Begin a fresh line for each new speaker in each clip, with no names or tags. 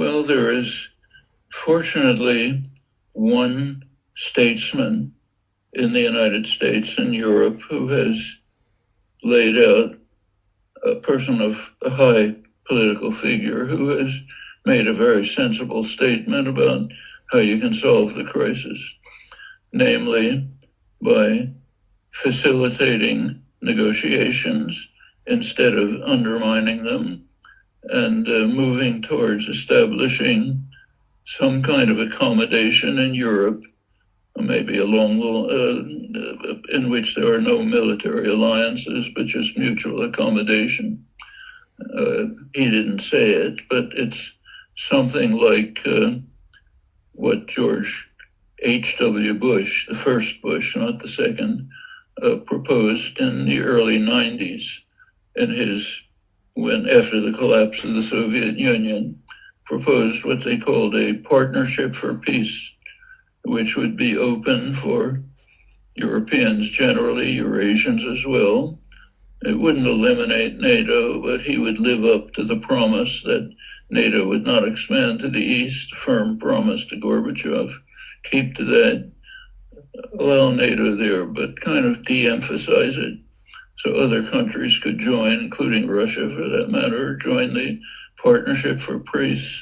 Well, there is fortunately one statesman in the United States and Europe who has laid out, a person of a high political figure who has made a very sensible statement about how you can solve the crisis, namely by facilitating negotiations instead of undermining them, and moving towards establishing some kind of accommodation in Europe, maybe along in which there are no military alliances, but just mutual accommodation. He didn't say it, but it's something like what George H.W. Bush, the first Bush, not the second, proposed in the early 90s after the collapse of the Soviet Union, proposed what they called a partnership for peace, which would be open for Europeans generally, Eurasians as well. It wouldn't eliminate NATO, but he would live up to the promise that NATO would not expand to the east, firm promise to Gorbachev. Keep to that, allow NATO there, but kind of de-emphasize it so other countries could join, including Russia for that matter, join the Partnership for Peace.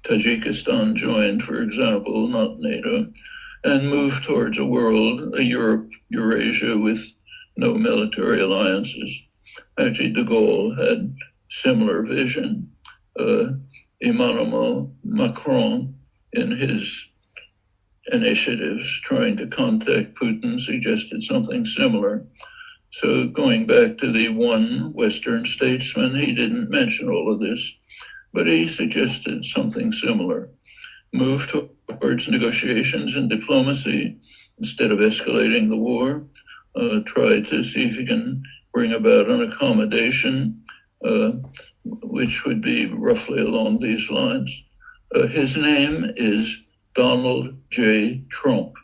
Tajikistan joined, for example, not NATO, and move towards a world, a Europe, Eurasia with no military alliances. Actually, de Gaulle had similar vision. Emmanuel Macron, in his initiatives trying to contact Putin, suggested something similar. So going back to the one Western statesman, he didn't mention all of this, but he suggested something similar. Move towards negotiations and diplomacy instead of escalating the war. Try to see if you can bring about an accommodation, which would be roughly along these lines. His name is Donald J. Trump.